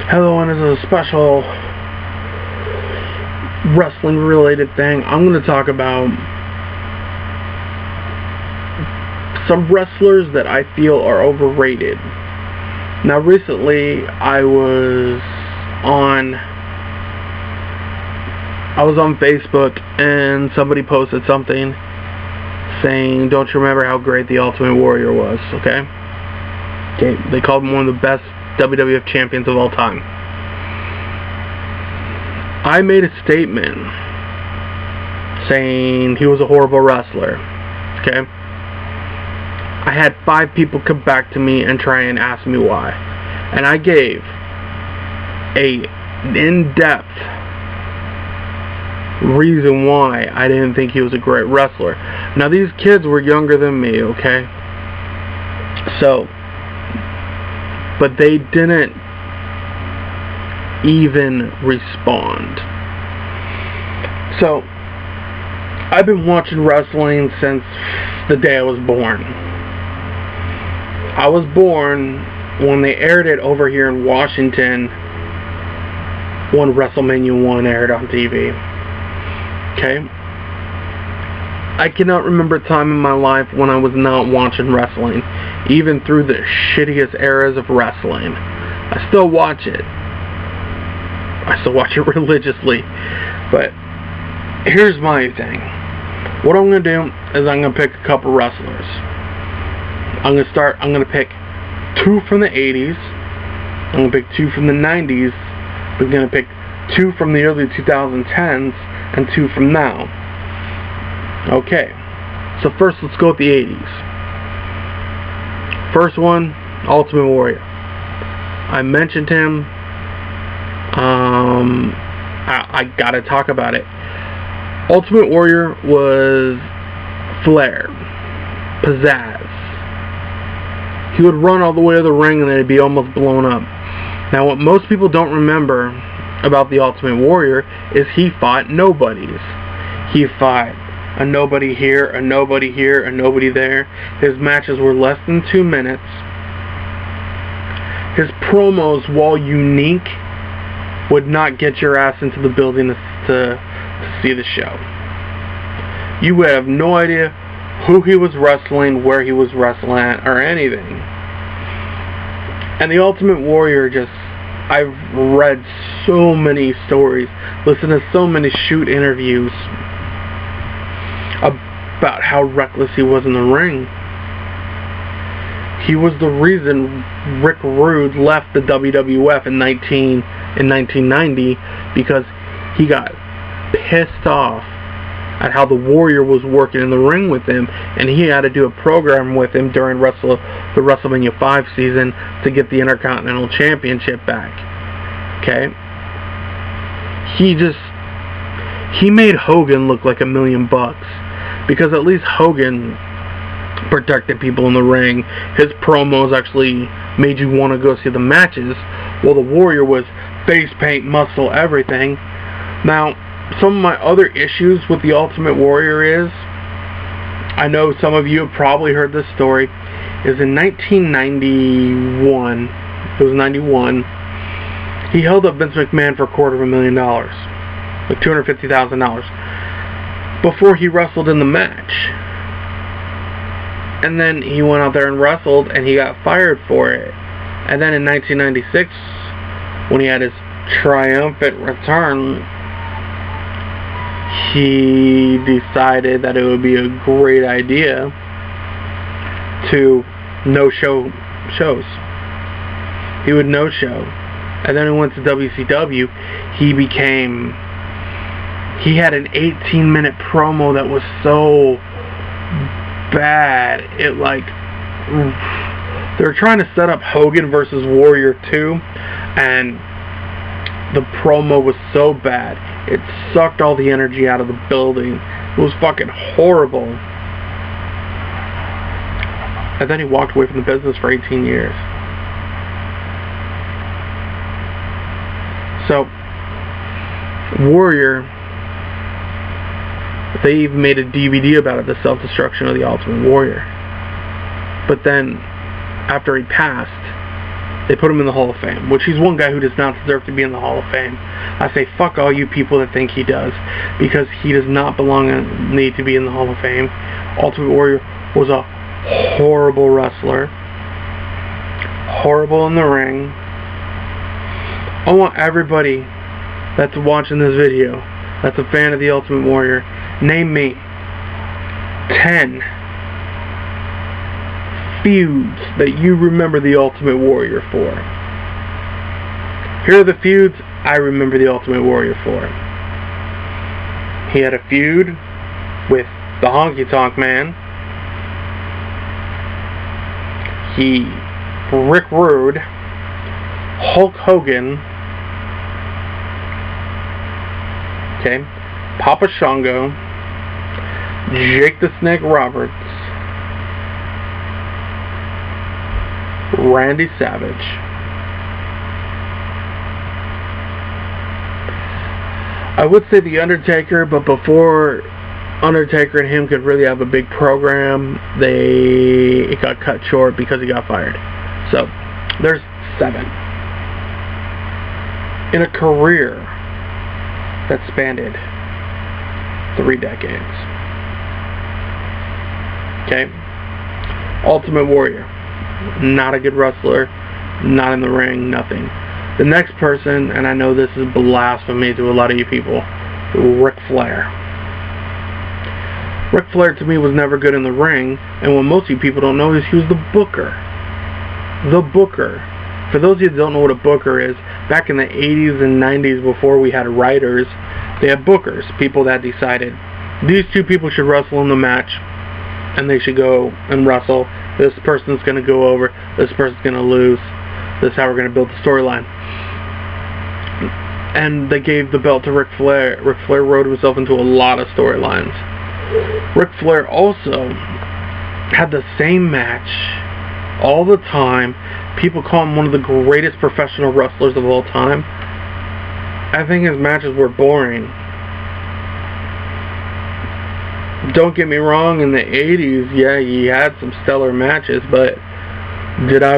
Hello, and as a special wrestling related thing, I'm going to talk about some wrestlers that I feel are overrated. Now, recently I was on Facebook and somebody posted something saying, "Don't you remember how great the Ultimate Warrior was?" Okay, they called him one of the best WWF champions of all time. I made a statement saying he was a horrible wrestler. Okay, I had 5 people come back to me and try and ask me why, and I gave an in-depth reason why I didn't think he was a great wrestler. Now, these kids were younger than me, okay? So, but they didn't even respond. So, I've been watching wrestling since the day I was born. I was born when they aired it over here in Washington when WrestleMania 1 aired on TV. Okay? I cannot remember a time in my life when I was not watching wrestling, even through the shittiest eras of wrestling. I still watch it. I still watch it religiously. But here's my thing. What I'm going to do is I'm going to pick a couple wrestlers. I'm going to pick 2 from the 80s. I'm going to pick 2 from the 90s. I'm going to pick 2 from the early 2010s and 2 from now. Okay. So first, let's go with the 80s. First one, Ultimate Warrior. I mentioned him. I gotta talk about it. Ultimate Warrior was flair, pizzazz. He would run all the way to the ring and then he'd be almost blown up. Now, what most people don't remember about the Ultimate Warrior is he fought nobodies. He fought a nobody here, a nobody here, a nobody there. His matches were less than 2 minutes. His promos, while unique, would not get your ass into the building to see the show. You would have no idea who he was wrestling, where he was wrestling at, or anything. And the Ultimate Warrior I've read so many stories, listened to so many shoot interviews about how reckless he was in the ring. He was the reason Rick Rude left the WWF in 1990 because he got pissed off at how the Warrior was working in the ring with him, and he had to do a program with him during the WrestleMania 5 season to get the Intercontinental Championship back. Okay? He made Hogan look like $1 million because at least Hogan protected people in the ring. His promos actually made you want to go see the matches, while the Warrior was face paint, muscle, everything. Now, some of my other issues with the Ultimate Warrior is, I know some of you have probably heard this story, is in 1991, it was 91, he held up Vince McMahon for $250,000, like $250,000, before he wrestled in the match. And then he went out there and wrestled, and he got fired for it. And then in 1996, when he had his triumphant return, he decided that it would be a great idea to no-show shows. He would no-show. And then he went to WCW. He had an 18-minute promo that was so bad. They were trying to set up Hogan versus Warrior 2, and the promo was so bad. It sucked all the energy out of the building. It was fucking horrible. And then he walked away from the business for 18 years. So, Warrior, they even made a DVD about it, The Self-Destruction of the Ultimate Warrior. But then, after he passed, They put him in the Hall of Fame, which he's one guy who does not deserve to be in the Hall of Fame. I say fuck all you people that think he does, because he does not belong and need to be in the Hall of Fame. Ultimate Warrior was a horrible wrestler. Horrible in the ring. I want everybody that's watching this video, that's a fan of the Ultimate Warrior, name me 10 feuds that you remember the Ultimate Warrior for. Here are the feuds I remember the Ultimate Warrior for. He had a feud with the Honky Tonk Man. He Rick Rude, Hulk Hogan, okay, Papa Shango, Jake the Snake Roberts, Randy Savage, I would say The Undertaker, but before Undertaker and him could really have a big program, it got cut short because he got fired. So, there's 7. In a career that spanned 3 decades. Okay? Ultimate Warrior. Not a good wrestler. Not in the ring. Nothing. The next person, and I know this is blasphemy to a lot of you people, Ric Flair. Ric Flair to me was never good in the ring, and what most of you people don't know is he was the booker. The booker. For those of you that don't know what a booker is, back in the 80s and 90s before we had writers, they had bookers, people that decided these 2 people should wrestle in the match and they should go and wrestle. This person's going to go over, this person's going to lose. This is how we're going to build the storyline. And they gave the belt to Ric Flair. Ric Flair wrote himself into a lot of storylines. Ric Flair also had the same match all the time. People call him one of the greatest professional wrestlers of all time. I think his matches were boring. Don't get me wrong, in the 80s, yeah, he had some stellar matches, but did I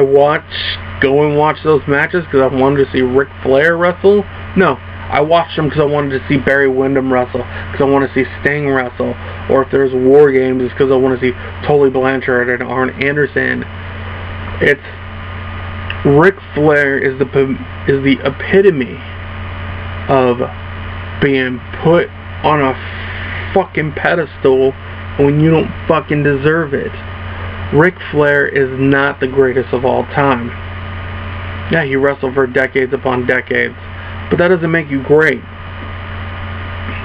go and watch those matches because I wanted to see Ric Flair wrestle? No. I watched them because I wanted to see Barry Windham wrestle, because I want to see Sting wrestle, or if there's War Games, it's because I want to see Tully Blanchard and Arn Anderson. Ric Flair is the epitome of being put on a fucking pedestal when you don't fucking deserve it. Ric Flair is not the greatest of all time. Yeah, he wrestled for decades upon decades, but that doesn't make you great.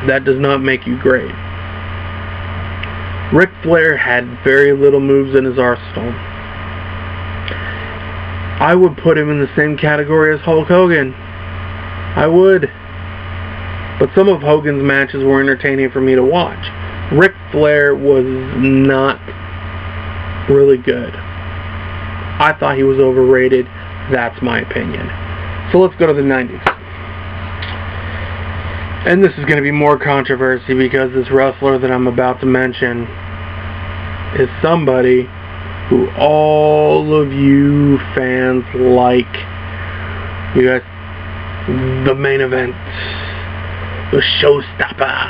That does not make you great. Ric Flair had very little moves in his arsenal. I would put him in the same category as Hulk Hogan. I would. But some of Hogan's matches were entertaining for me to watch. Ric Flair was not really good. I thought he was overrated. That's my opinion. So let's go to the 90s. And this is going to be more controversy because this wrestler that I'm about to mention is somebody who all of you fans like. You guys, the main event, the showstopper,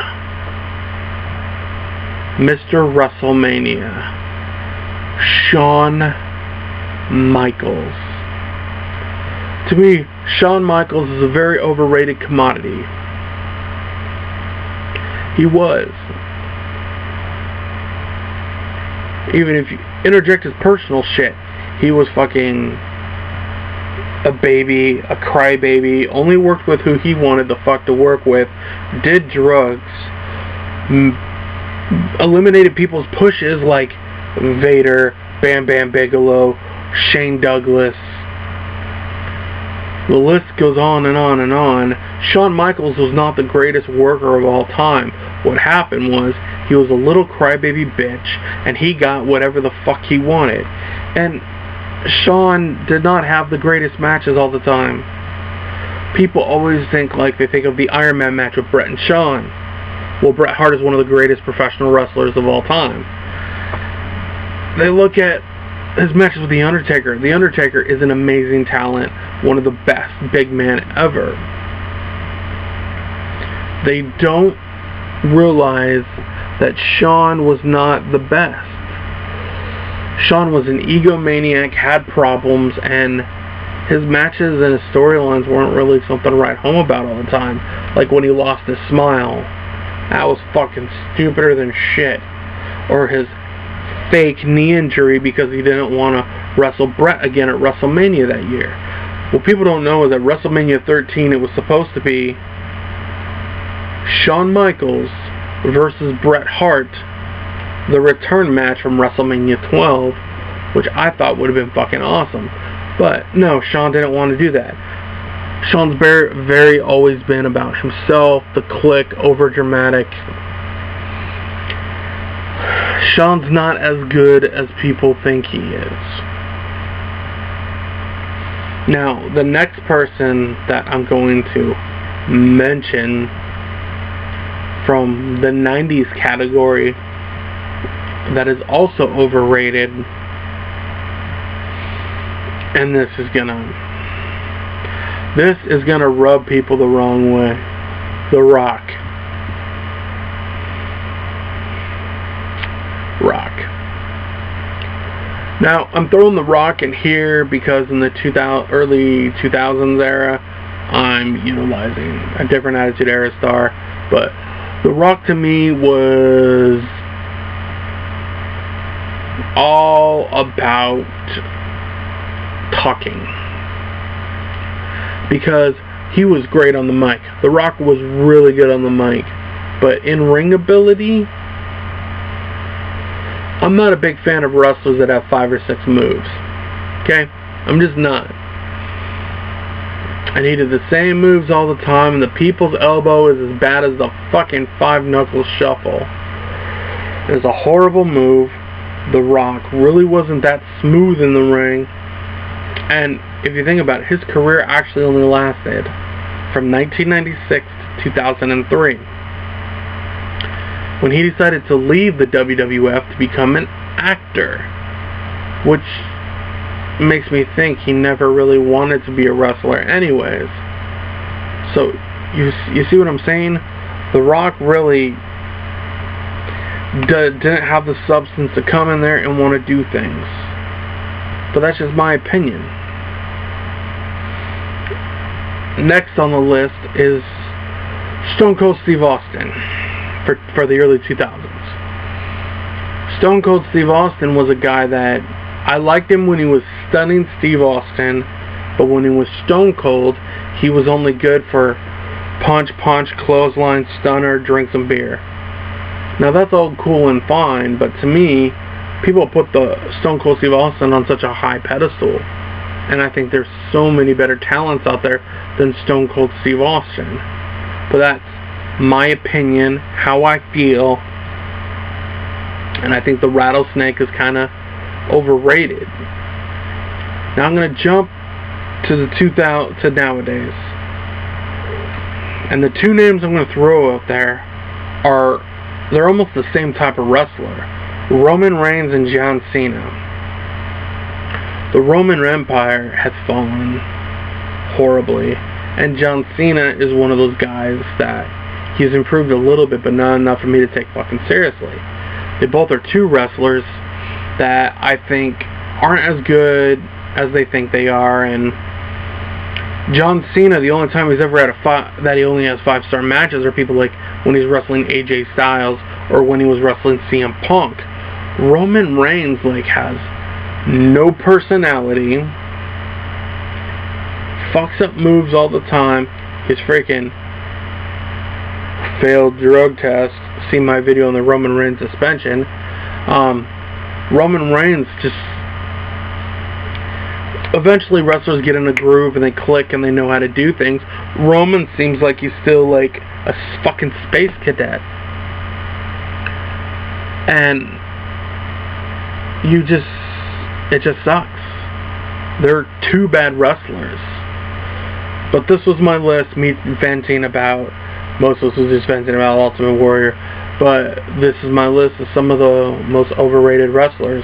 Mr. WrestleMania, Shawn Michaels. To me, Shawn Michaels is a very overrated commodity. He was. Even if you interject his personal shit, he was fucking a baby, a crybaby, only worked with who he wanted the fuck to work with, did drugs, eliminated people's pushes like Vader, Bam Bam Bigelow, Shane Douglas. The list goes on and on and on. Shawn Michaels was not the greatest worker of all time. What happened was, he was a little crybaby bitch, and he got whatever the fuck he wanted. And Shawn did not have the greatest matches all the time. People always think they think of the Iron Man match with Bret and Shawn. Well, Bret Hart is one of the greatest professional wrestlers of all time. They look at his matches with The Undertaker. The Undertaker is an amazing talent, one of the best big men ever. They don't realize that Shawn was not the best. Shawn was an egomaniac, had problems, and his matches and his storylines weren't really something to write home about all the time. Like when he lost his smile. That was fucking stupider than shit. Or his fake knee injury because he didn't want to wrestle Bret again at WrestleMania that year. What people don't know is that WrestleMania 13, it was supposed to be Shawn Michaels versus Bret Hart, the return match from WrestleMania 12, which I thought would have been fucking awesome. But no, Shawn didn't want to do that. Shawn's very always been about himself, the clique, over dramatic. Shawn's not as good as people think he is. Now, the next person that I'm going to mention from the 90s category that is also overrated, and this is gonna rub people the wrong way. The Rock. Now, I'm throwing The Rock in here because in the early 2000s era, I'm utilizing a different Attitude Era star, but The Rock to me was all about talking. Because he was great on the mic. The Rock was really good on the mic. But in ring ability, I'm not a big fan of wrestlers that have 5 or 6 moves. Okay? I'm just not. And he did the same moves all the time, and the people's elbow is as bad as the fucking 5-knuckle shuffle. It was a horrible move. The Rock really wasn't that smooth in the ring. And if you think about it, his career actually only lasted from 1996 to 2003. When he decided to leave the WWF to become an actor, which makes me think he never really wanted to be a wrestler anyways. So, you see what I'm saying? The Rock really didn't have the substance to come in there and want to do things. But that's just my opinion. Next on the list is Stone Cold Steve Austin for the early 2000s. Stone Cold Steve Austin was a guy that I liked him when he was stunning Steve Austin, but when he was Stone Cold, he was only good for punch, clothesline, stunner, drink some beer. Now that's all cool and fine, but to me, people put the Stone Cold Steve Austin on such a high pedestal. And I think there's so many better talents out there than Stone Cold Steve Austin. But that's my opinion, how I feel. And I think the Rattlesnake is kind of overrated. Now I'm going to jump to nowadays. And the two names I'm going to throw out there they're almost the same type of wrestler. Roman Reigns and John Cena. The Roman Empire has fallen horribly, and John Cena is one of those guys that he's improved a little bit, but not enough for me to take fucking seriously. They both are two wrestlers that I think aren't as good as they think they are, and John Cena, the only time he's ever had that he only has 5-star matches are people like when he's wrestling AJ Styles or when he was wrestling CM Punk. Roman Reigns has no personality, fucks up moves all the time. His freaking failed drug test. See my video on the Roman Reigns suspension. Roman Reigns just eventually wrestlers get in a groove and they click and they know how to do things. Roman seems like he's still like a fucking space cadet. And it just sucks. They're two bad wrestlers. But this was my list, me venting about, most of us was just venting about Ultimate Warrior, but this is my list of some of the most overrated wrestlers.